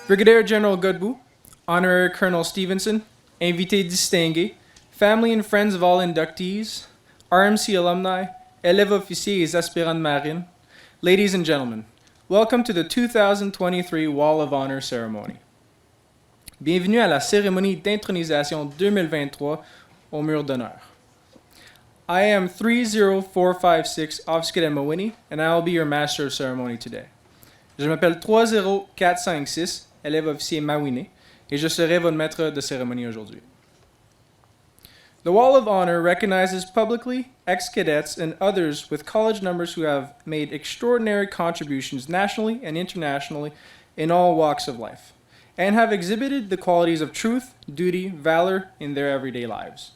Brigadier General Godbout, Honorary Colonel Stevenson, invités distingués, family and friends of all inductees, RMC alumni, élèves officiers et aspirants de marine, ladies and gentlemen, welcome to the 2023 Wall of Honor ceremony. Bienvenue à la cérémonie d'intronisation 2023 au mur d'honneur. I am 30456 Officer Cadet Mawini, and I will be your Master of Ceremony today. Je m'appelle 30456, élève officier Mawini, et je serai votre maître de cérémonie aujourd'hui. The Wall of Honor recognizes publicly ex-cadets and others with college numbers who have made extraordinary contributions nationally and internationally in all walks of life, and have exhibited the qualities of truth, duty, valor in their everyday lives.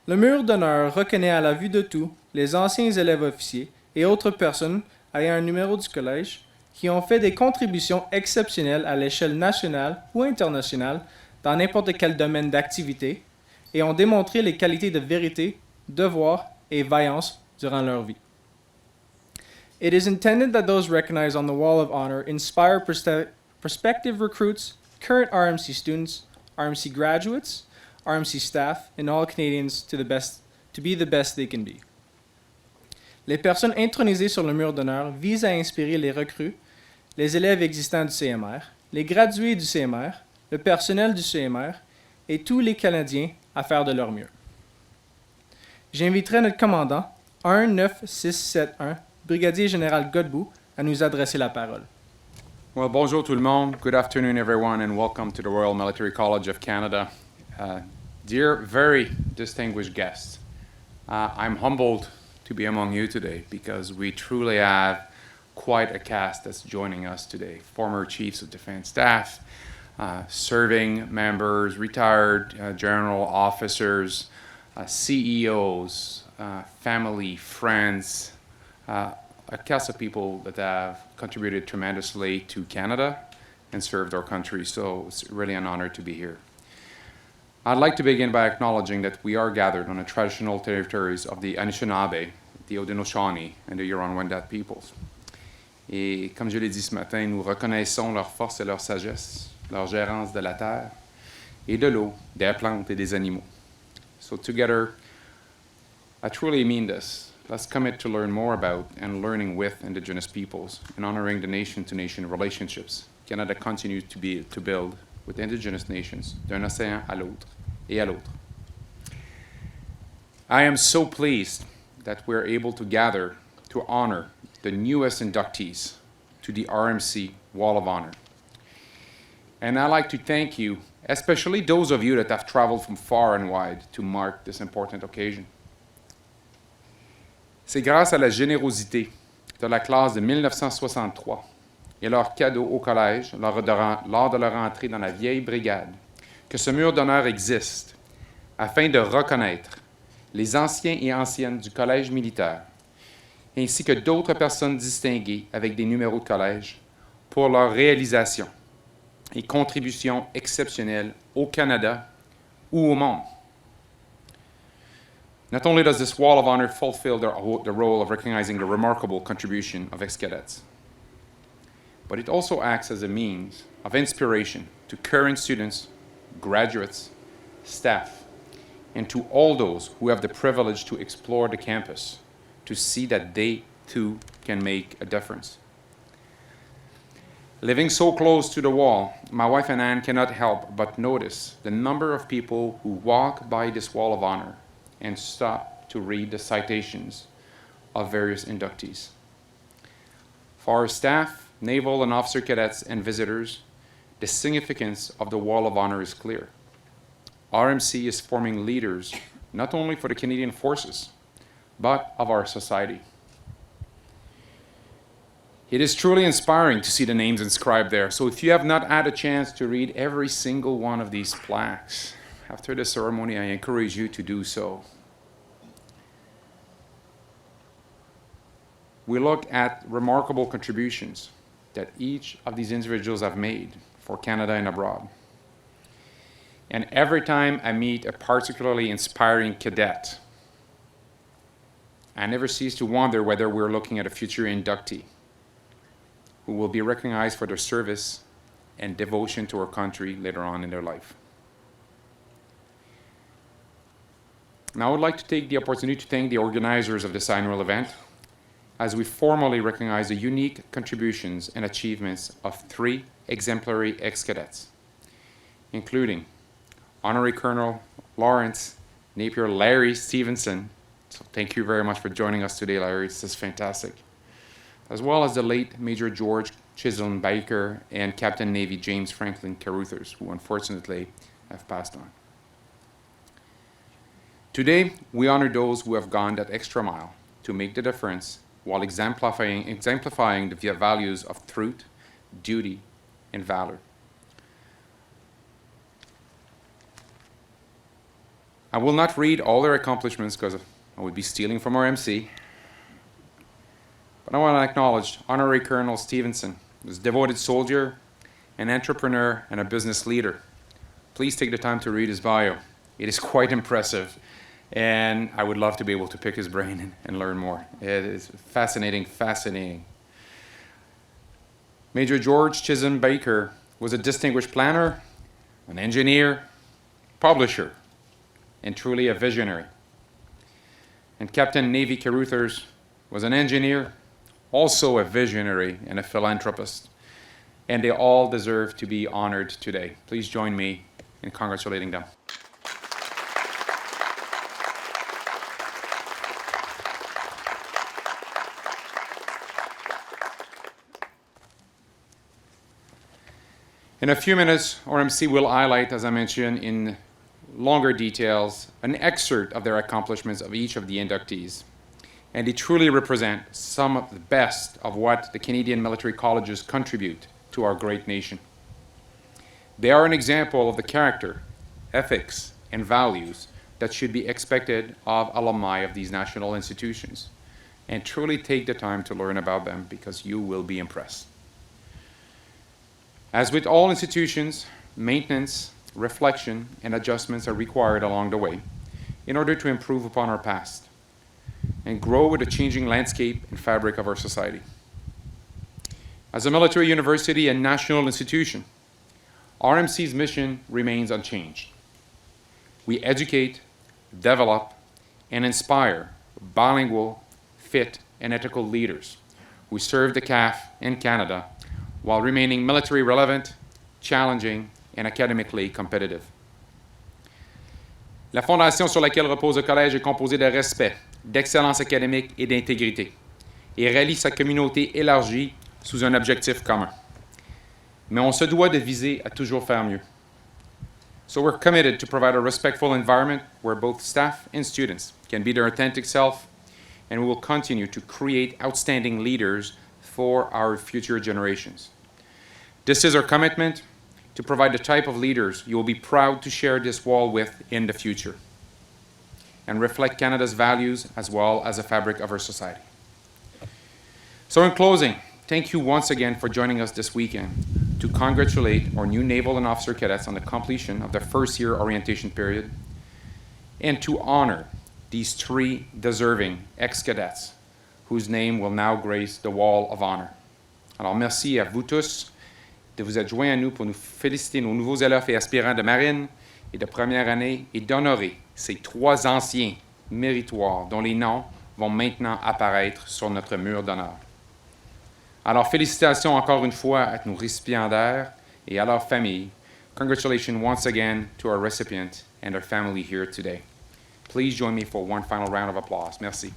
Le mur d'honneur reconnaît à la vue de tous les anciens élèves officiers et autres personnes ayant un numéro du collège qui ont fait des contributions exceptionnelles à l'échelle nationale ou internationale dans n'importe quel domaine d'activité et ont démontré les qualités de vérité, devoir et vaillance durant leur vie. It is intended that those recognized on the Wall of Honor inspire prospective recruits, current RMC students, RMC graduates, RMC staff, and all Canadians to be the best they can be. Les personnes intronisées sur le mur d'honneur visent à inspirer les recrues, les élèves existants du CMR, les gradués du CMR, le personnel du CMR et tous les Canadiens à faire de leur mieux. J'inviterai notre commandant 19671, brigadier général Godbout, à nous adresser la parole. Well, bonjour tout le monde. Good afternoon, everyone, and welcome to the Royal Military College of Canada. Dear, very distinguished guests, I'm humbled to be among you today because we truly have quite a cast that's joining us today. Former Chiefs of Defense Staff, serving members, retired general officers, CEOs, family, friends, a cast of people that have contributed tremendously to Canada and served our country, so it's really an honor to be here. I'd like to begin by acknowledging that we are gathered on the traditional territories of the Anishinaabe, the Haudenosaunee, and the Huron-Wendat peoples. Et comme je l'ai dit ce matin, nous reconnaissons leur force et leur sagesse, leur gérance de la terre et de l'eau, des plantes et des animaux. So together, I truly mean this. Let's commit to learn more about and learning with Indigenous peoples and honoring the nation-to-nation relationships Canada continues to build with Indigenous nations d'un océan à l'autre et à l'autre. I am so pleased that we're able to gather to honor the newest inductees to the RMC Wall of Honor. And I'd like to thank you, especially those of you that have traveled from far and wide to mark this important occasion. C'est grâce à la générosité de la classe de 1963 et leurs cadeaux au collège lors de leur entrée dans la vieille brigade que ce mur d'honneur existe afin de reconnaître les anciens et anciennes du collège militaire ainsi que d'autres personnes distinguées avec des numéros de collège pour leur réalisation et contributions exceptionnelles au Canada ou au monde. Not only does this Wall of Honor fulfill the role of recognizing the remarkable contribution of ex-cadets, but it also acts as a means of inspiration to current students, graduates, staff, and to all those who have the privilege to explore the campus to see that they too can make a difference. Living so close to the wall, my wife and Anne cannot help but notice the number of people who walk by this Wall of Honor and stop to read the citations of various inductees. For our staff, naval and officer cadets, and visitors, the significance of the Wall of Honor is clear. RMC is forming leaders not only for the Canadian Forces, but of our society. It is truly inspiring to see the names inscribed there. So if you have not had a chance to read every single one of these plaques, after the ceremony, I encourage you to do so. We look at remarkable contributions that each of these individuals have made for Canada and abroad. And every time I meet a particularly inspiring cadet, I never cease to wonder whether we're looking at a future inductee who will be recognized for their service and devotion to our country later on in their life. Now, I would like to take the opportunity to thank the organizers of this annual event as we formally recognize the unique contributions and achievements of 3 exemplary ex-cadets, including Honorary Colonel Lawrence Napier Larry Stevenson. So thank you very much for joining us today, Larry. This is fantastic. As well as the late Major George Chisholm Baker and Captain Navy James Franklin Carruthers, who unfortunately have passed on. Today, we honor those who have gone that extra mile to make the difference while exemplifying the values of truth, duty, and valor. I will not read all their accomplishments because I would be stealing from RMC, but I want to acknowledge Honorary Colonel Stevenson, who's a devoted soldier, an entrepreneur, and a business leader. Please take the time to read his bio. It is quite impressive, and I would love to be able to pick his brain and learn more. It is fascinating. Major George Chisholm Baker was a distinguished planner, an engineer, publisher, and truly a visionary. And Captain Navy Carruthers was an engineer, also a visionary and a philanthropist. And they all deserve to be honored today. Please join me in congratulating them. In a few minutes, RMC will highlight, as I mentioned, in longer details, an excerpt of their accomplishments of each of the inductees. And they truly represent some of the best of what the Canadian military colleges contribute to our great nation. They are an example of the character, ethics, and values that should be expected of alumni of these national institutions. And truly take the time to learn about them because you will be impressed. As with all institutions, maintenance, reflection, and adjustments are required along the way in order to improve upon our past and grow with the changing landscape and fabric of our society. As a military university and national institution, RMC's mission remains unchanged. We educate, develop, and inspire bilingual, fit, and ethical leaders who serve the CAF and Canada while remaining military relevant, challenging, and academically competitive. La fondation sur laquelle repose le collège est composée de respect, d'excellence académique et d'intégrité, et rallie sa communauté élargie sous un objectif commun. Mais on se doit de viser à toujours faire mieux. So we're committed to provide a respectful environment where both staff and students can be their authentic self, and we will continue to create outstanding leaders for our future generations. This is our commitment to provide the type of leaders you will be proud to share this wall with in the future and reflect Canada's values as well as the fabric of our society. So in closing, thank you once again for joining us this weekend to congratulate our new naval and officer cadets on the completion of their first year orientation period and to honor these 3 deserving ex-cadets whose name will now grace the Wall of Honor. Alors merci à vous tous de vous être joints à nous pour nous féliciter nos nouveaux élèves et aspirants de marine et de première année et d'honorer ces 3 anciens méritoires dont les noms vont maintenant apparaître sur notre mur d'honneur. Alors félicitations encore une fois à nos récipiendaires et à leurs familles. Congratulations once again to our recipient and their family here today. Please join me for one final round of applause. Merci.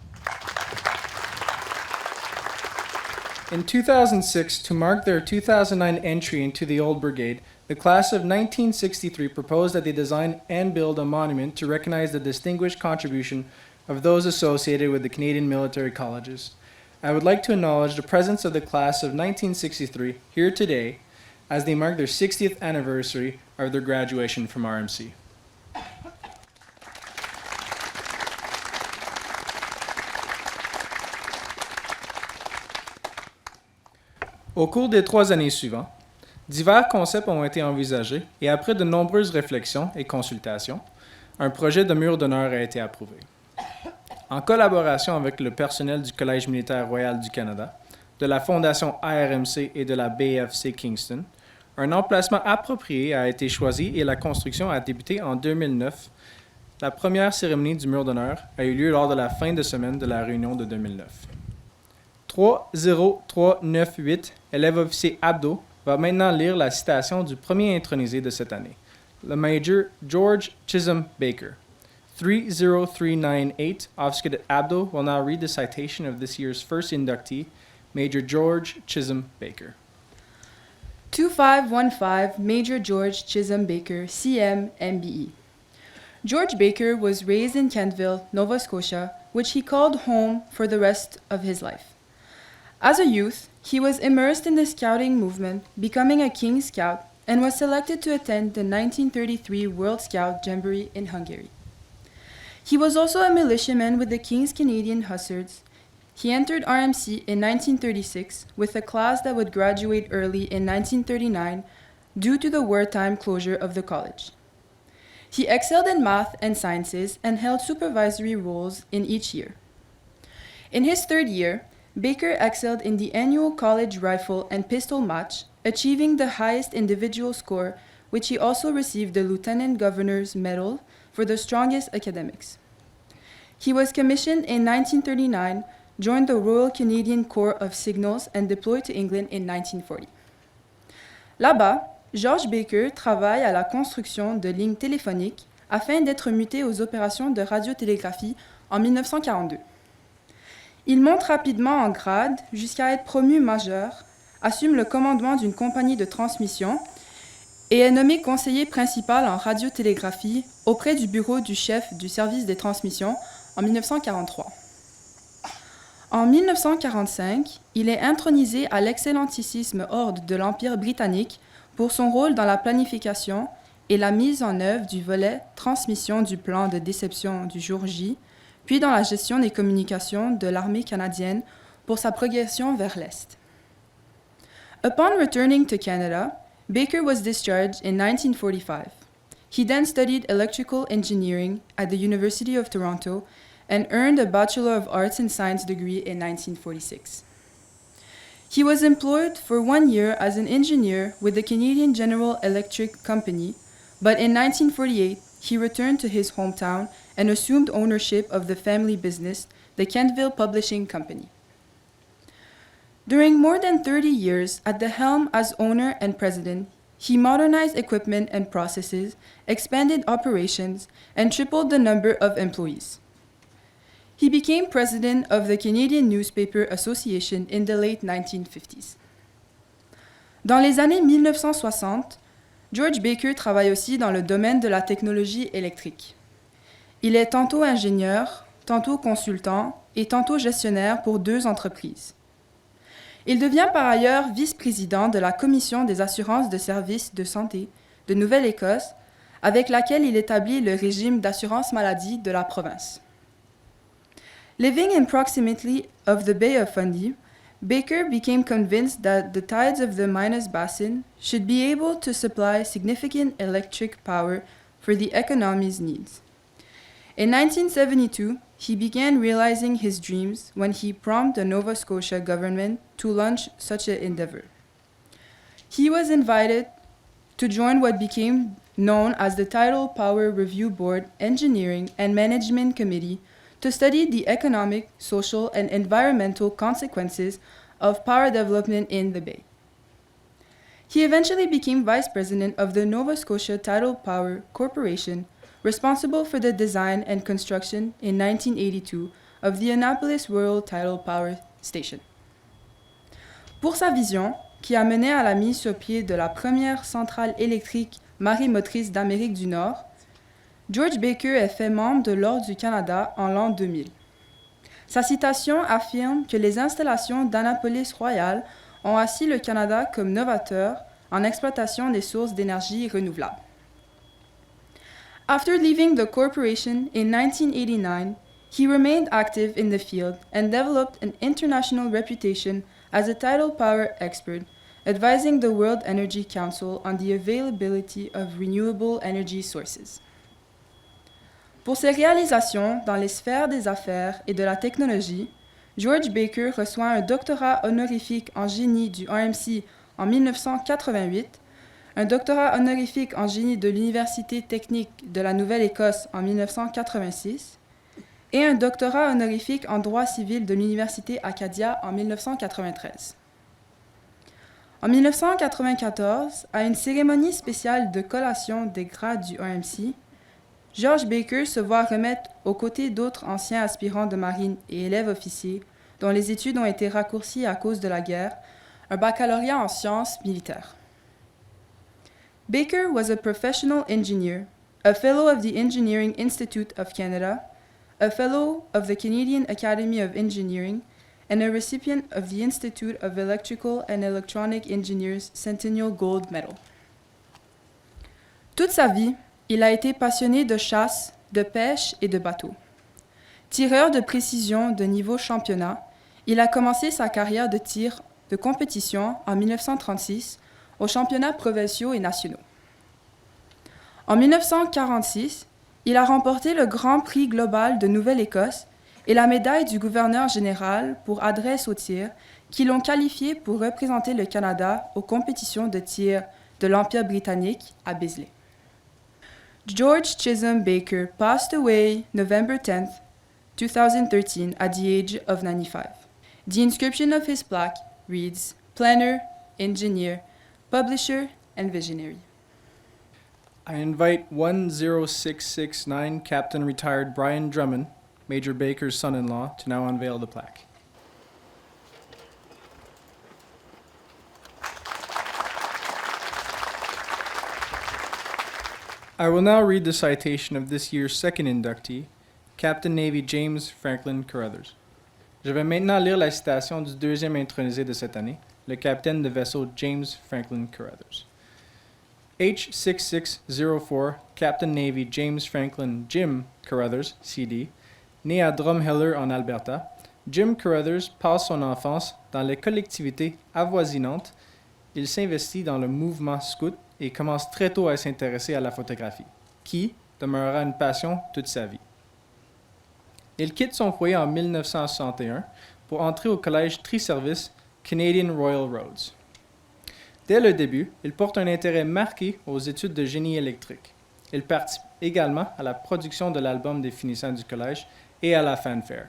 In 2006, to mark their 2009 entry into the Old Brigade, the class of 1963 proposed that they design and build a monument to recognize the distinguished contribution of those associated with the Canadian military colleges. I would like to acknowledge the presence of the class of 1963 here today as they mark their 60th anniversary of their graduation from RMC. Au cours des 3 années suivantes, divers concepts ont été envisagés et après de nombreuses réflexions et consultations, un projet de mur d'honneur a été approuvé. En collaboration avec le personnel du Collège militaire royal du Canada, de la Fondation RMC et de la BFC Kingston, Un emplacement approprié a été choisi et la construction a débuté en 2009. La première cérémonie du mur d'honneur a eu lieu lors de la fin de semaine de la réunion de 2009. 30398, élève officier Abdo, va maintenant lire la citation du premier intronisé de cette année, le Major George Chisholm Baker. 30398, Officer Abdo will now read the citation of this year's first inductee, Major George Chisholm Baker. 2515 Major George Chisholm Baker, CM, MBE. George Baker was raised in Kentville, Nova Scotia, which he called home for the rest of his life. As a youth, he was immersed in the scouting movement, becoming a King Scout, and was selected to attend the 1933 World Scout Jamboree in Hungary. He was also a militiaman with the King's Canadian Hussars. He entered RMC in 1936 with a class that would graduate early in 1939 due to the wartime closure of the college. He excelled in math and sciences and held supervisory roles in each year. In his third year, Baker excelled in the annual college rifle and pistol match, achieving the highest individual score, which he also received the Lieutenant Governor's Medal for the strongest academics. He was commissioned in 1939, joined the Royal Canadian Corps of Signals, and deployed to England in 1940. Là-bas, George Baker travaille à la construction de lignes téléphoniques afin d'être muté aux opérations de radiotélégraphie en 1942. Il monte rapidement en grade jusqu'à être promu major, assume le commandement d'une compagnie de transmission et est nommé conseiller principal en radiotélégraphie auprès du bureau du chef du service des transmissions en 1943. En 1945, il est intronisé à l'excellentissime ordre de l'Empire britannique pour son rôle dans la planification et la mise en œuvre du volet transmission du plan de déception du jour J, puis dans la gestion des communications de l'armée canadienne pour sa progression vers l'Est. Upon returning to Canada, Baker was discharged in 1945. He then studied electrical engineering at the University of Toronto and earned a Bachelor of Arts and Science degree in 1946. He was employed for 1 year as an engineer with the Canadian General Electric Company, but in 1948, he returned to his hometown and assumed ownership of the family business, the Kentville Publishing Company. During more than 30 years at the helm as owner and president, he modernized equipment and processes, expanded operations, and tripled the number of employees. He became president of the Canadian Newspaper Association in the late 1950s. Dans les années 1960, George Baker travaille aussi dans le domaine de la technologie électrique. Il est tantôt ingénieur, tantôt consultant et tantôt gestionnaire pour 2 entreprises. Il devient par ailleurs vice-président de la Commission des assurances de services de santé de Nouvelle-Écosse, avec laquelle il établit le régime d'assurance maladie de la province. Living in proximity of the Bay of Fundy, Baker became convinced that the tides of the Minas Basin should be able to supply significant electric power for the economy's needs. In 1972, he began realizing his dreams when he prompted the Nova Scotia government to launch such an endeavor. He was invited to join what became known as the Tidal Power Review Board Engineering and Management Committee to study the economic, social, and environmental consequences of power development in the Bay. He eventually became vice president of the Nova Scotia Tidal Power Corporation, responsible for the design and construction in 1982 of the Annapolis Rural Tidal Power Station. Pour sa vision, qui a mené à la mise sur pied de la première centrale électrique marémotrice d'Amérique du Nord, George Baker est fait membre de l'Ordre du Canada en l'an 2000. Sa citation affirme que les installations d'Annapolis Royal ont assis le Canada comme novateur en exploitation des sources d'énergie renouvelables. After leaving the corporation in 1989, he remained active in the field and developed an international reputation as a tidal power expert, advising the World Energy Council on the availability of renewable energy sources. Pour ses réalisations dans les sphères des affaires et de la technologie, George Baker reçoit un doctorat honorifique en génie du RMC en 1988, un doctorat honorifique en génie de l'Université technique de la Nouvelle-Écosse en 1986 et un doctorat honorifique en droit civil de l'Université Acadia en 1993. En 1994, à une cérémonie spéciale de collation des grades du RMC, George Baker se voit remettre, aux côtés d'autres anciens aspirants de marine et élèves officiers, dont les études ont été raccourcies à cause de la guerre, un baccalauréat en sciences militaires. Baker was a professional engineer, a Fellow of the Engineering Institute of Canada, a Fellow of the Canadian Academy of Engineering, and a recipient of the Institute of Electrical and Electronic Engineers Centennial Gold Medal. Toute sa vie, il a été passionné de chasse, de pêche et de bateaux. Tireur de précision de niveau championnat, il a commencé sa carrière de tir de compétition en 1936 aux championnats provinciaux et nationaux. En 1946, il a remporté le Grand Prix global de Nouvelle-Écosse et la médaille du gouverneur général pour adresse au tir, qui l'ont qualifié pour représenter le Canada aux compétitions de tir de l'Empire britannique à Bisley. George Chisholm Baker passed away November 10th, 2013 at the age of 95. The inscription of his plaque reads, Planner, Engineer, Publisher, and Visionary. I invite 10669 Captain Retired Brian Drummond, Major Baker's son-in-law, to now unveil the plaque. I will now read the citation of this year's second inductee, Captain Navy James Franklin Carruthers. Je vais maintenant lire la citation du deuxième intronisé de cette année, le capitaine de vaisseau James Franklin Carruthers. H6604 Captain Navy James Franklin Jim Carruthers, CD, né à Drumheller en Alberta, Jim Carruthers passe son enfance dans les collectivités avoisinantes. Il s'investit dans le mouvement scout et commence très tôt à s'intéresser à la photographie, qui demeurera une passion toute sa vie. Il quitte son foyer en 1961 pour entrer au collège tri-service Canadian Royal Roads. Dès le début, il porte un intérêt marqué aux études de génie électrique. Il participe également à la production de l'album des finissants du collège et à la fanfare.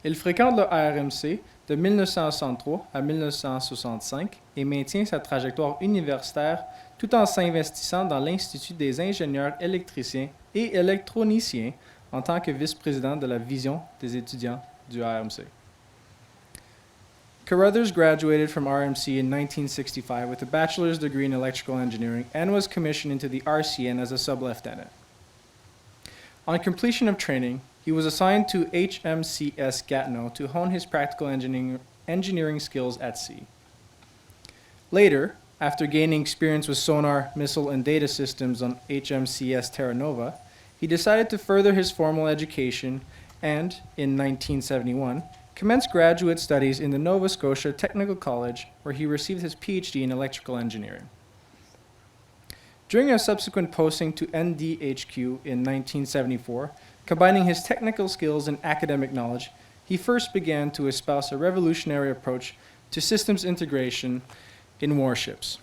Il fréquente le RMC de 1963 à 1965 et maintient sa trajectoire universitaire tout en s'investissant dans l'Institut des ingénieurs électriciens et électroniciens en tant que vice-président de la vision des étudiants du RMC. Carruthers graduated from RMC in 1965 with a bachelor's degree in electrical engineering and was commissioned into the RCN as a sub-lieutenant. On completion of training, he was assigned to HMCS Gatineau to hone his practical engineering skills at sea. Later, after gaining experience with sonar, missile, and data systems on HMCS Terra Nova, he decided to further his formal education and, in 1971, commenced graduate studies in the Nova Scotia Technical College, where he received his PhD in electrical engineering. During a subsequent posting to NDHQ in 1974, combining his technical skills and academic knowledge, he first began to espouse a revolutionary approach to systems integration in warships.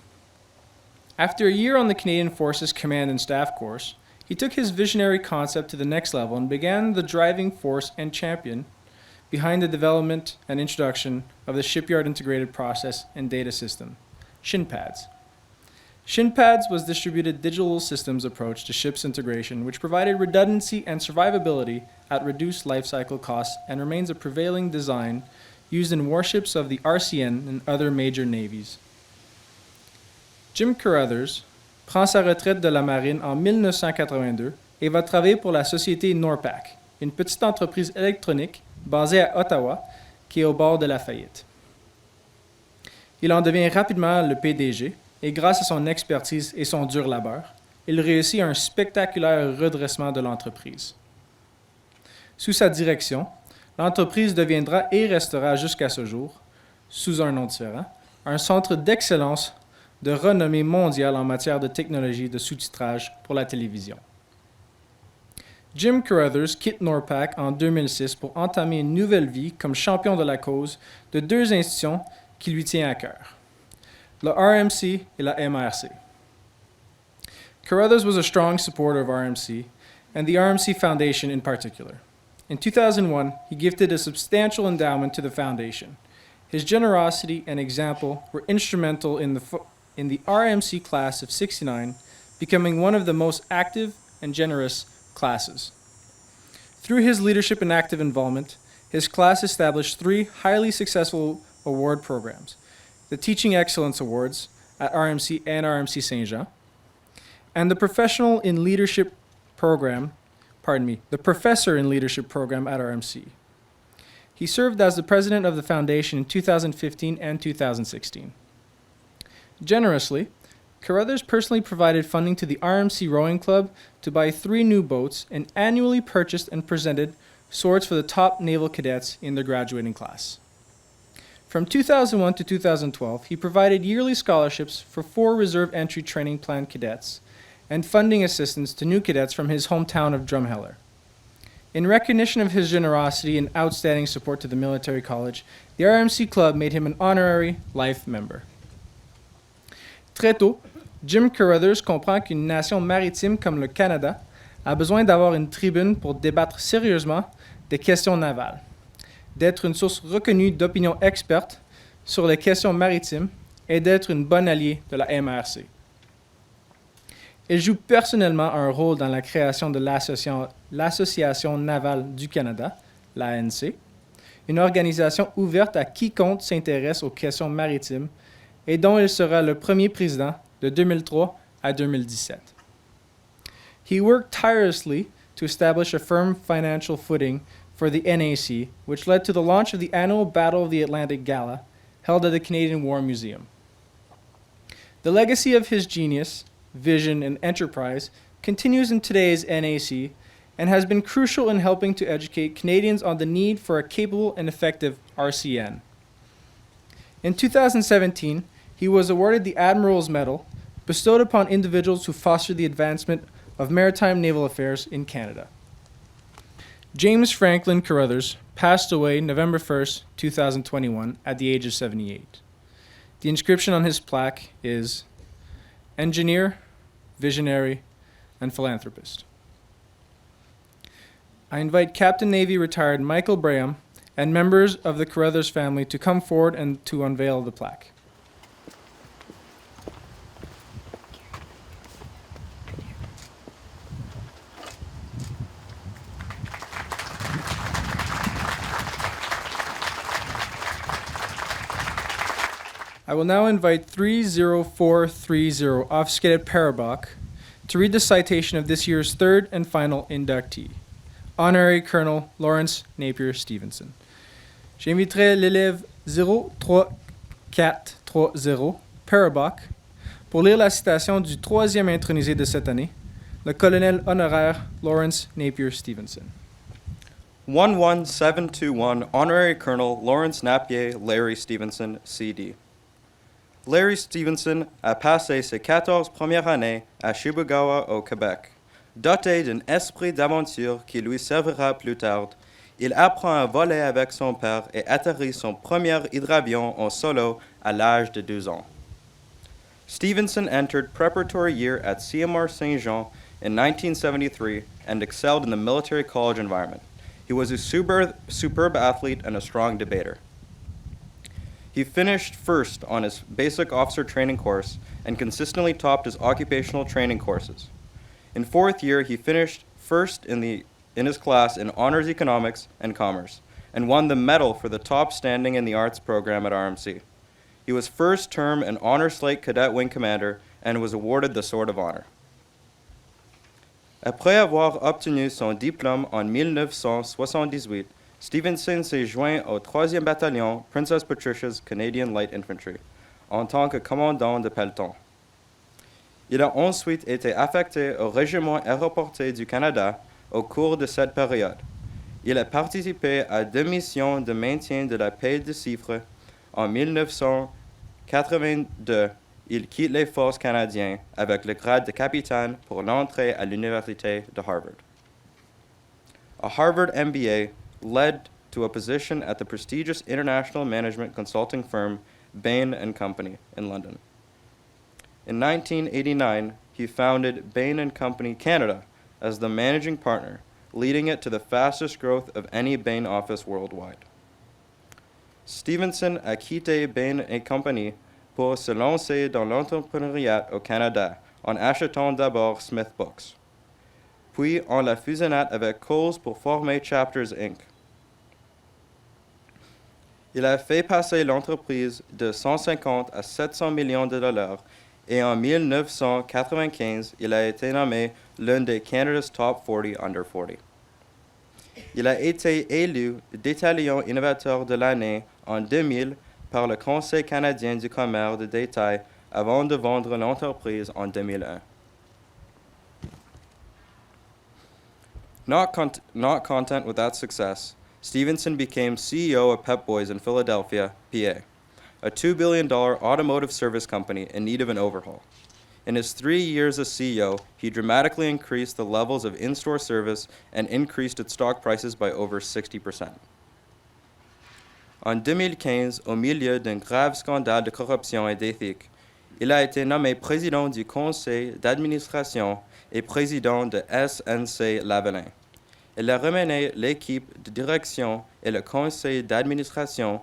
After a year on the Canadian Forces Command and Staff course, he took his visionary concept to the next level and began the driving force and champion behind the development and introduction of the Shipyard Integrated Process and Data System, ShinPads. ShinPads was distributed digital systems approach to ships integration, which provided redundancy and survivability at reduced lifecycle costs and remains a prevailing design used in warships of the RCN and other major navies. Jim Carruthers prend sa retraite de la marine en 1982 et va travailler pour la société Norpac, une petite entreprise électronique basée à Ottawa qui est au bord de la faillite. Il en devient rapidement le PDG et grâce à son expertise et son dur labeur, il réussit un spectaculaire redressement de l'entreprise. Sous sa direction, l'entreprise deviendra et restera jusqu'à ce jour, sous un nom différent, un centre d'excellence de renommée mondiale en matière de technologie de sous-titrage pour la télévision. Jim Carruthers quitte Norpac en 2006 pour entamer une nouvelle vie comme champion de la cause de deux institutions qui lui tiennent à cœur. le RMC et la MRC. Carruthers was a strong supporter of RMC and the RMC Foundation in particular. In 2001, he gifted a substantial endowment to the foundation. His generosity and example were instrumental in the RMC class of '69 becoming one of the most active and generous classes. Through his leadership and active involvement, his class established 3 highly successful award programs: the Teaching Excellence Awards at RMC and RMC Saint-Jean, and the Professor in Leadership program at RMC. He served as the president of the foundation in 2015 and 2016. Generously, Carruthers personally provided funding to the RMC Rowing Club to buy 3 new boats and annually purchased and presented swords for the top naval cadets in their graduating class. From 2001 to 2012, he provided yearly scholarships for 4 reserve entry training plan cadets and funding assistance to new cadets from his hometown of Drumheller. In recognition of his generosity and outstanding support to the military college, the RMC Club made him an honorary life member. Très tôt, Jim Carruthers comprend qu'une nation maritime comme le Canada a besoin d'avoir une tribune pour débattre sérieusement des questions navales, d'être une source reconnue d'opinions expertes sur les questions maritimes et d'être une bonne alliée de la MRC. Il joue personnellement un rôle dans la création de l'Association navale du Canada, l'ANC, une organisation ouverte à quiconque s'intéresse aux questions maritimes et dont il sera le premier président de 2003 à 2017. He worked tirelessly to establish a firm financial footing for the NAC, which led to the launch of the annual Battle of the Atlantic Gala held at the Canadian War Museum. The legacy of his genius, vision, and enterprise continues in today's NAC and has been crucial in helping to educate Canadians on the need for a capable and effective RCN. In 2017, he was awarded the Admiral's Medal, bestowed upon individuals who foster the advancement of maritime naval affairs in Canada. James Franklin Carruthers passed away November 1st, 2021, at the age of 78. The inscription on his plaque is Engineer, Visionary, and Philanthropist. I invite Captain Navy retired Michael Braham and members of the Carruthers family to come forward and to unveil the plaque. I will now invite 30430 Officer Cadet Parabach to read the citation of this year's 3rd and final inductee, Honorary Colonel Lawrence Napier Stevenson. J'inviterai l'élève 03430 Parabach pour lire la citation du 3e intronisé de cette année, le colonel honoraire Lawrence Napier Stevenson. 11721 Honorary Colonel Lawrence Napier Larry Stevenson, CD. Larry Stevenson a passé ses 14 premières années à Shibugawa au Québec. Doté d'un esprit d'aventure qui lui servira plus tard, il apprend à voler avec son père et atterrit son premier hydravion en solo à l'âge de 12 ans. Stevenson entered preparatory year at CMR Saint-Jean in 1973 and excelled in the military college environment. He was a superb athlete and a strong debater. He finished first on his basic officer training course and consistently topped his occupational training courses. In 4th year, he finished first in his class in honors economics and commerce and won the medal for the top standing in the arts program at RMC. He was first term an honor slate cadet wing commander and was awarded the Sword of Honor. Après avoir obtenu son diplôme en 1978, Stevenson s'est joint au 3e bataillon Princess Patricia's Canadian Light Infantry en tant que commandant de peloton. Il a ensuite été affecté au régiment aéroporté du Canada au cours de cette période. Il a participé à 2 missions de maintien de la paix de Chypre. En 1982, il quitte les forces canadiennes avec le grade de capitaine pour l'entrée à l'université de Harvard. A Harvard MBA led to a position at the prestigious international management consulting firm Bain & Company in London. In 1989, he founded Bain & Company Canada as the managing partner, leading it to the fastest growth of any Bain office worldwide. Stevenson a quitté Bain & Company pour se lancer dans l'entrepreneuriat au Canada en achetant d'abord Smith Books. Puis on la fusionna avec Coles pour former Chapters Inc. Il a fait passer l'entreprise de 150 à 700 millions de dollars et en 1995, il a été nommé l'un des Canada's Top 40 Under 40. Il a été élu détaillant innovateur de l'année en 2000 par le Conseil canadien du commerce de détail avant de vendre l'entreprise en 2001. Not content with that success, Stevenson became CEO of Pep Boys in Philadelphia, PA, a $2 billion automotive service company in need of an overhaul. In his 3 years as CEO, he dramatically increased the levels of in-store service and increased its stock prices by over 60%. En 2015, au milieu d'un grave scandale de corruption et d'éthique, il a été nommé président du conseil d'administration et président de SNC-Lavalin. Il a remené l'équipe de direction et le conseil d'administration,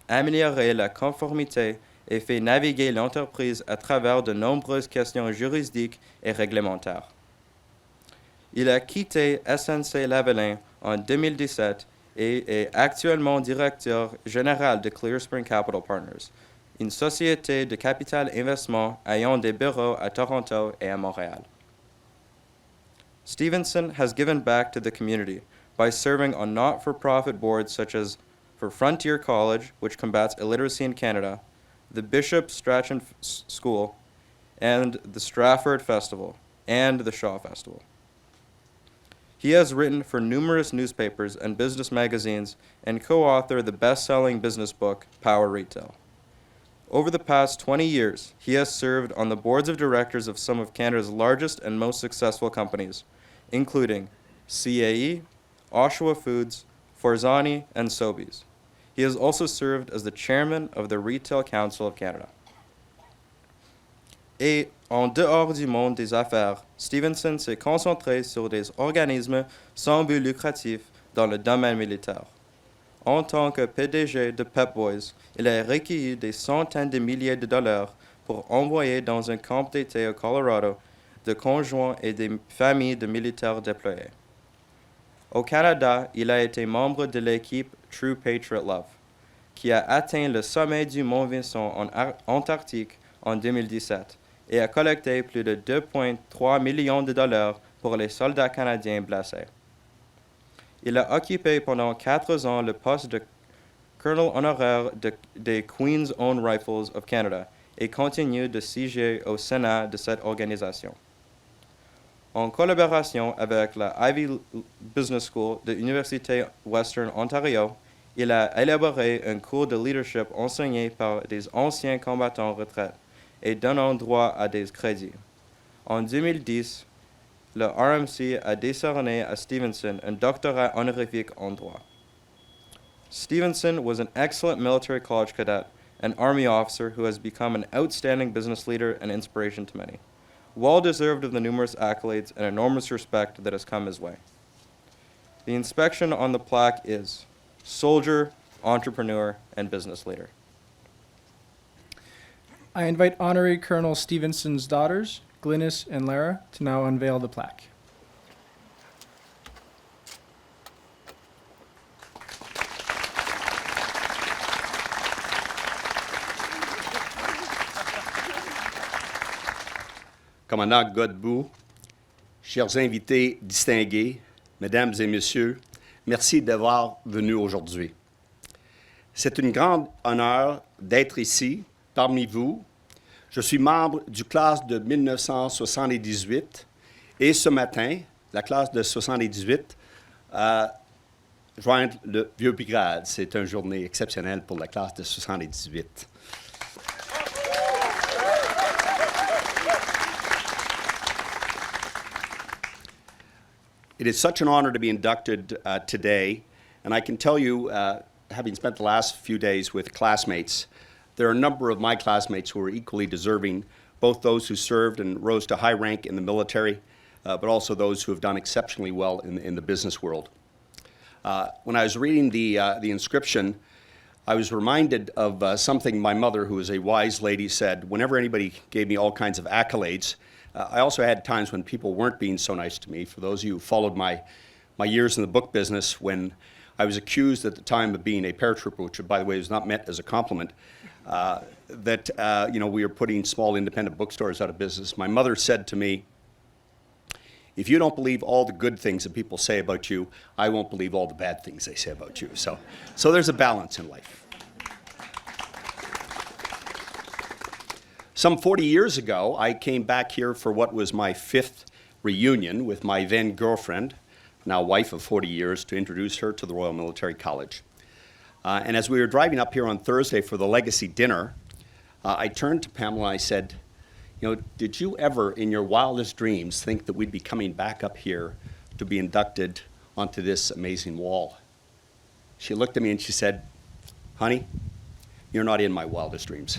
amélioré la conformité et fait naviguer l'entreprise à travers de nombreuses questions juridiques et réglementaires. Il a quitté SNC-Lavalin en 2017 et est actuellement directeur général de Clear Spring Capital Partners, une société de capital investissement ayant des bureaux à Toronto et à Montréal. Stevenson has given back to the community by serving on not-for-profit boards such as for Frontier College, which combats illiteracy in Canada, the Bishop Strachan School, and the Stratford Festival, and the Shaw Festival. He has written for numerous newspapers and business magazines and co-authored the best-selling business book, Power Retail. Over the past 20 years, he has served on the boards of directors of some of Canada's largest and most successful companies, including CAE, Oshawa Foods, Forzani, and Sobeys. He has also served as the chairman of the Retail Council of Canada. Et en dehors du monde des affaires, Stevenson s'est concentré sur des organismes sans but lucratif dans le domaine militaire. En tant que PDG de Pep Boys, il a recueilli des centaines de milliers de dollars pour envoyer dans un camp d'été au Colorado de conjoints et des familles de militaires déployés. Au Canada, il a été membre de l'équipe True Patriot Love, qui a atteint le sommet du Mont Vincent en Antarctique en 2017 et a collecté plus de 2,3 millions de dollars pour les soldats canadiens blessés. Il a occupé pendant 4 ans le poste de colonel honoraire des Queen's Own Rifles of Canada et continue de siéger au Sénat de cette organisation. En collaboration avec la Ivy Business School de l'Université Western Ontario, il a élaboré un cours de leadership enseigné par des anciens combattants retraités et donnant droit à des crédits. En 2010, le RMC a décerné à Stevenson un doctorat honorifique en droit. Stevenson was an excellent military college cadet and Army officer who has become an outstanding business leader and inspiration to many, well deserved of the numerous accolades and enormous respect that has come his way. The inspection on the plaque is soldier, entrepreneur, and business leader. I invite Honorary Colonel Stevenson's daughters, Glynis and Lara, to now unveil the plaque. Commandant Godbout, chers invités distingués, mesdames et messieurs, merci d'avoir venu aujourd'hui. C'est un grand honneur d'être ici, parmi vous. Je suis membre du classe de 1978 et ce matin, la classe de 78 a joint le vieux brigade. C'est une journée exceptionnelle pour la classe de 78. It is such an honor to be inducted today, and I can tell you, having spent the last few days with classmates, there are a number of my classmates who are equally deserving, both those who served and rose to high rank in the military, but also those who have done exceptionally well in the business world. When I was reading the inscription, I was reminded of something my mother, who was a wise lady, said. Whenever anybody gave me all kinds of accolades, I also had times when people weren't being so nice to me. For those of you who followed my years in the book business, when I was accused at the time of being a paratrooper, which, by the way, was not meant as a compliment, that we were putting small independent bookstores out of business. My mother said to me, if you don't believe all the good things that people say about you, I won't believe all the bad things they say about you. So there's a balance in life. Some 40 years ago, I came back here for what was my 5th reunion with my then girlfriend, now wife of 40 years, to introduce her to the Royal Military College. And as we were driving up here on Thursday for the Legacy dinner, I turned to Pamela and I said, did you ever in your wildest dreams think that we'd be coming back up here to be inducted onto this amazing wall? She looked at me and she said, honey, you're not in my wildest dreams.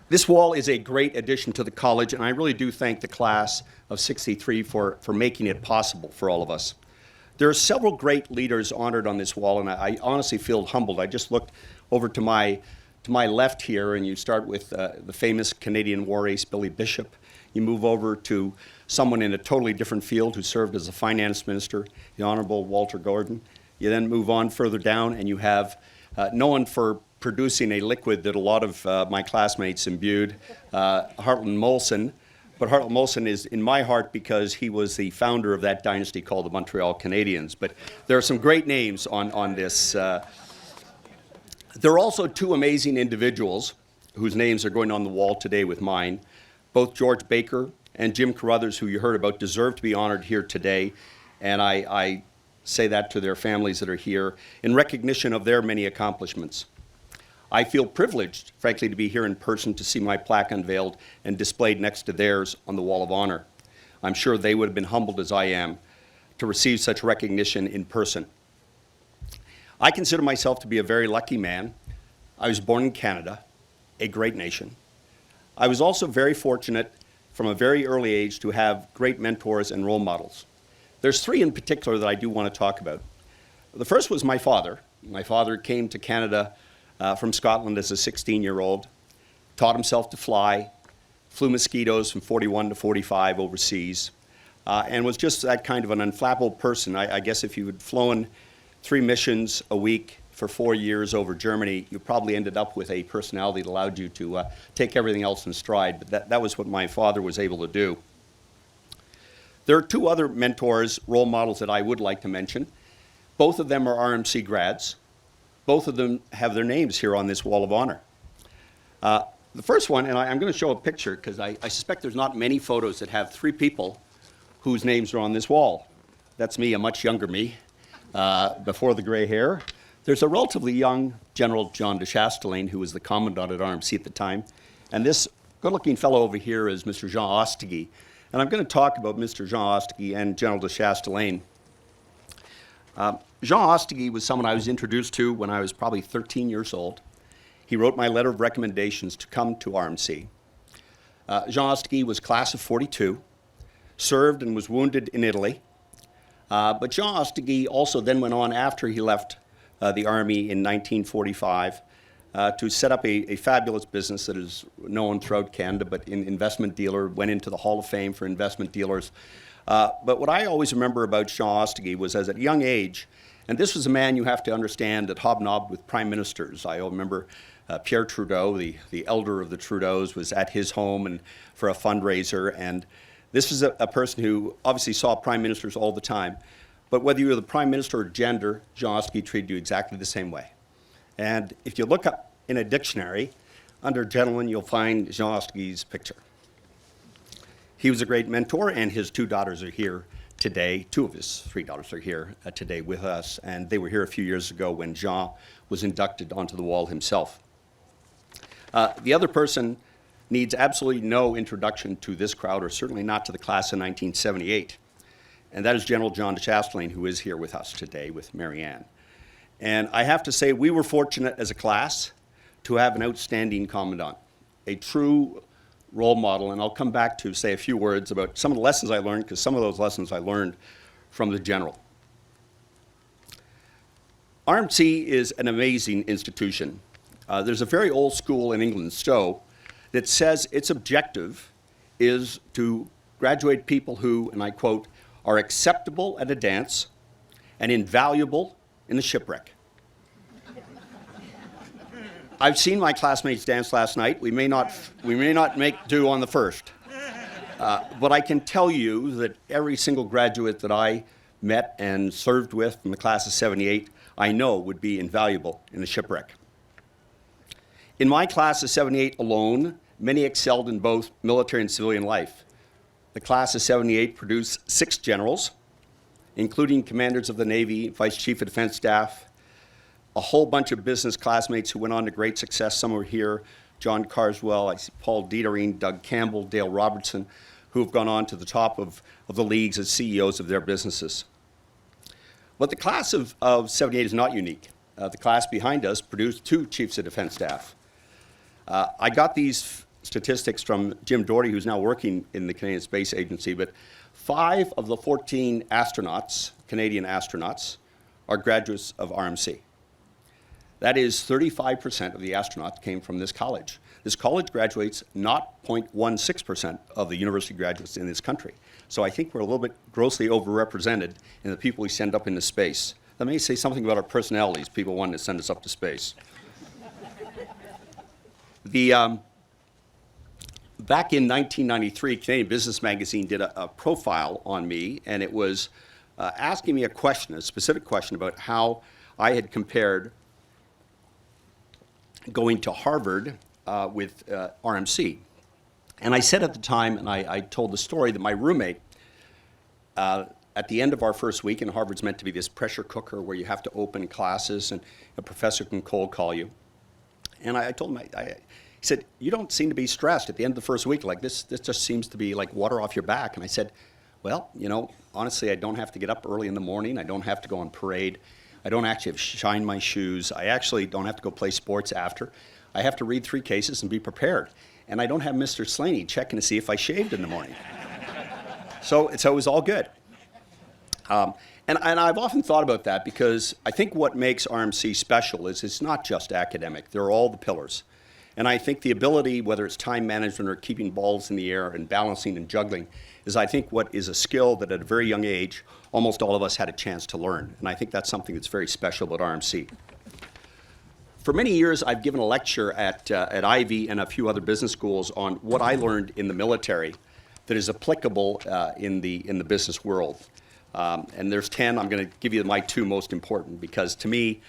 This wall is a great addition to the college, and I really do thank the class of 63 for making it possible for all of us. There are several great leaders honored on this wall, and I honestly feel humbled. I just looked over to my left here, and you start with the famous Canadian war ace, Billy Bishop. You move over to someone in a totally different field who served as a finance minister, the Honorable Walter Gordon. You then move on further down, and you have known for producing a liquid that a lot of my classmates imbued, Hartland Molson. But Hartland Molson is in my heart because he was the founder of that dynasty called the Montreal Canadiens. But there are some great names on this. There are also 2 amazing individuals whose names are going on the wall today with mine. Both George Baker and Jim Carruthers, who you heard about, deserve to be honored here today. And I say that to their families that are here in recognition of their many accomplishments. I feel privileged, frankly, to be here in person to see my plaque unveiled and displayed next to theirs on the Wall of Honor. I'm sure they would have been humbled as I am to receive such recognition in person. I consider myself to be a very lucky man. I was born in Canada, a great nation. I was also very fortunate from a very early age to have great mentors and role models. There's 3 in particular that I do want to talk about. The first was my father. My father came to Canada from Scotland as a 16-year-old, taught himself to fly, flew mosquitoes from 41 to 45 overseas, and was just that kind of an unflappable person. I guess if you had flown 3 missions a week for 4 years over Germany, you probably ended up with a personality that allowed you to take everything else in stride. But that was what my father was able to do. There are 2 other mentors, role models that I would like to mention. Both of them are RMC grads. Both of them have their names here on this Wall of Honor. The first one, and I'm going to show a picture because I suspect there's not many photos that have 3 people whose names are on this wall. That's me, a much younger me, before the gray hair. There's a relatively young General John de Chastelain, who was the commandant at RMC at the time. And this good-looking fellow over here is Mr. Jean Ostiguy. And I'm going to talk about Mr. Jean Ostiguy and General de Chastelain. Jean Ostiguy was someone I was introduced to when I was probably 13 years old. He wrote my letter of recommendations to come to RMC. Jean Ostiguy was class of 42, served and was wounded in Italy. But Jean Ostiguy also then went on after he left the Army in 1945 to set up a fabulous business that is known throughout Canada, but in investment dealer, went into the Hall of Fame for investment dealers. But what I always remember about Jean Ostiguy was as at a young age, and this was a man you have to understand that hobnobbed with prime ministers. I remember Pierre Trudeau, the elder of the Trudeaus, was at his home and for a fundraiser. And this was a person who obviously saw prime ministers all the time. But whether you were the prime minister or gender, Jean Ostiguy treated you exactly the same way. And if you look up in a dictionary, under gentleman, you'll find Jean Ostiguy's picture. He was a great mentor, and his 2 daughters are here today. 2 of his 3 daughters are here today with us, and they were here a few years ago when Jean was inducted onto the wall himself. The other person needs absolutely no introduction to this crowd, or certainly not to the class of 1978. And that is General John de Chastelain, who is here with us today with Mary Ann. And I have to say, we were fortunate as a class to have an outstanding commandant, a true role model. And I'll come back to say a few words about some of the lessons I learned, because some of those lessons I learned from the general. RMC is an amazing institution. There's a very old school in England, Stowe, that says its objective is to graduate people who, and I quote, are acceptable at a dance and invaluable in the shipwreck. I've seen my classmates dance last night. We may not make do on the first. But I can tell you that every single graduate that I met and served with from the class of 78, I know would be invaluable in the shipwreck. In my class of 78 alone, many excelled in both military and civilian life. The class of 78 produced 6 generals, including commanders of the Navy, Vice Chief of Defense Staff, a whole bunch of business classmates who went on to great success. Some are here, John Carswell, I see Paul Dieterine, Doug Campbell, Dale Robertson, who have gone on to the top of the leagues as CEOs of their businesses. But the class of 78 is not unique. The class behind us produced 2 Chiefs of Defense Staff. I got these statistics from Jim Doherty, who's now working in the Canadian Space Agency, but 5 of the 14 astronauts, Canadian astronauts, are graduates of RMC. That is 35% of the astronauts came from this college. This college graduates not 0.16% of the university graduates in this country. So I think we're a little bit grossly overrepresented in the people we send up into space. That may say something about our personalities, people wanting to send us up to space. Back in 1993, Canadian Business Magazine did a profile on me, and it was asking me a specific question about how I had compared going to Harvard with RMC. And I said at the time, and I told the story, that my roommate, at the end of our first week, and Harvard's meant to be this pressure cooker where you have to open classes and a professor can cold call you. And I told him, he said, "You don't seem to be stressed at the end of the first week. Like this just seems to be like water off your back." And I said, "Well, honestly, I don't have to get up early in the morning. I don't have to go on parade. I don't actually have to shine my shoes. I actually don't have to go play sports after. I have to read 3 cases and be prepared. And I don't have Mr. Slaney checking to see if I shaved in the morning." So it was all good. And I've often thought about that because I think what makes RMC special is it's not just academic. There are all the pillars. And I think the ability, whether it's time management or keeping balls in the air and balancing and juggling, is I think what is a skill that at a very young age, almost all of us had a chance to learn. And I think that's something that's very special about RMC. For many years, I've given a lecture at Ivy and a few other business schools on what I learned in the military that is applicable in the business world. And there's 10. I'm going to give you my 2 most important because to me,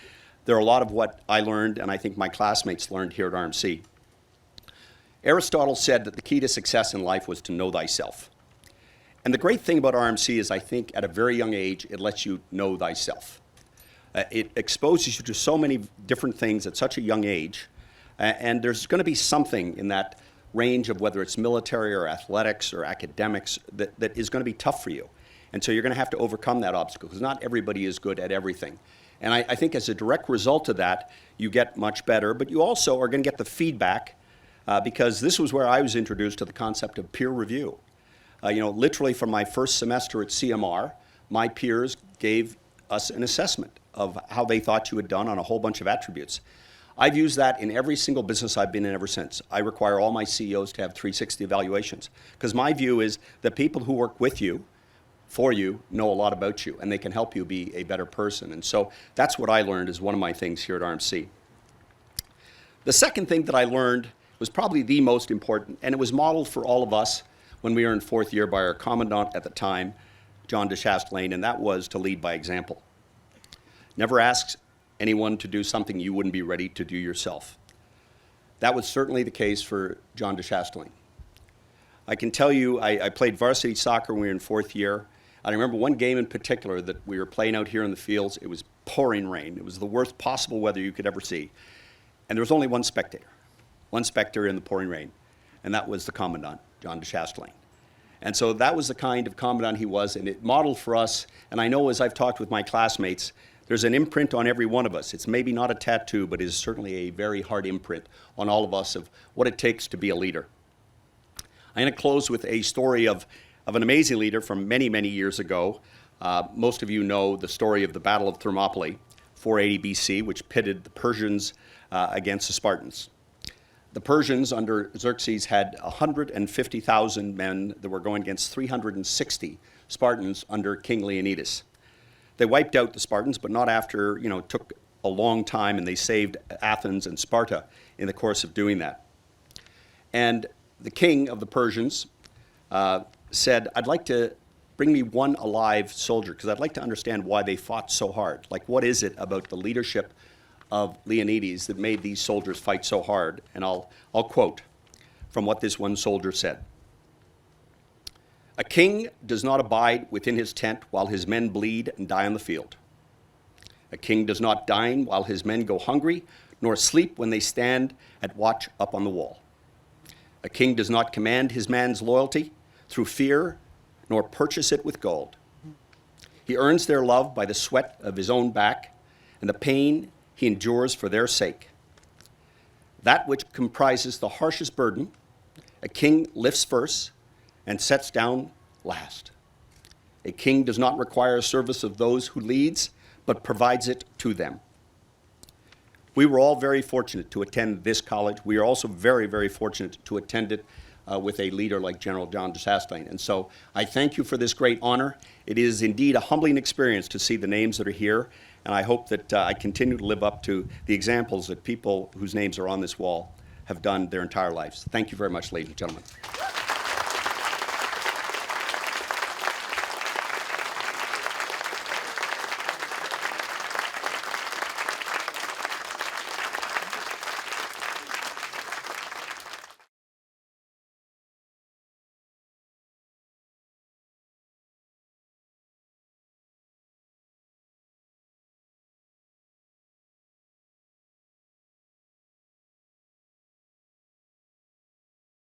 there are a lot of what I learned and I think my classmates learned here at RMC. Aristotle said that the key to success in life was to know thyself. And the great thing about RMC is I think at a very young age, it lets you know thyself. It exposes you to so many different things at such a young age. And there's going to be something in that range of whether it's military or athletics or academics that is going to be tough for you. And so you're going to have to overcome that obstacle because not everybody is good at everything. And I think as a direct result of that, you get much better, but you also are going to get the feedback because this was where I was introduced to the concept of peer review. Literally from my first semester at CMR, my peers gave us an assessment of how they thought you had done on a whole bunch of attributes. I've used that in every single business I've been in ever since. I require all my CEOs to have 360 evaluations because my view is that people who work with you, for you, know a lot about you, and they can help you be a better person. And so that's what I learned is one of my things here at RMC. The second thing that I learned was probably the most important, and it was modeled for all of us when we were in 4th year by our commandant at the time, John de Chastelain, and that was to lead by example. Never ask anyone to do something you wouldn't be ready to do yourself. That was certainly the case for John de Chastelain. I can tell you, I played varsity soccer when we were in 4th year. I remember one game in particular that we were playing out here in the fields. It was pouring rain. It was the worst possible weather you could ever see. And there was only one spectator in the pouring rain. and that was the Commandant, John de Chastelain. And so that was the kind of Commandant he was, and it modeled for us, and I know as I've talked with my classmates, there's an imprint on every one of us. It's maybe not a tattoo, but it is certainly a very hard imprint on all of us of what it takes to be a leader. I'm going to close with a story of an amazing leader from many, many years ago. Most of you know the story of the Battle of Thermopylae, 480 BC, which pitted the Persians against the Spartans. The Persians under Xerxes had 150,000 men that were going against 360 Spartans under King Leonidas. They wiped out the Spartans, but not after, it took a long time, and they saved Athens and Sparta in the course of doing that. And the king of the Persians said, I'd like to bring me one alive soldier, because I'd like to understand why they fought so hard. Like, what is it about the leadership of Leonidas that made these soldiers fight so hard? And I'll quote from what this one soldier said. A king does not abide within his tent while his men bleed and die on the field. A king does not dine while his men go hungry, nor sleep when they stand at watch up on the wall. A king does not command his man's loyalty through fear, nor purchase it with gold. He earns their love by the sweat of his own back and the pain he endures for their sake. That which comprises the harshest burden, a king lifts first and sets down last. A king does not require service of those who leads, but provides it to them. We were all very fortunate to attend this college. We are also very, very fortunate to attend it with a leader like General John de Chastelain. And so I thank you for this great honor. It is indeed a humbling experience to see the names that are here, and I hope that I continue to live up to the examples that people whose names are on this wall have done their entire lives. Thank you very much, ladies and gentlemen.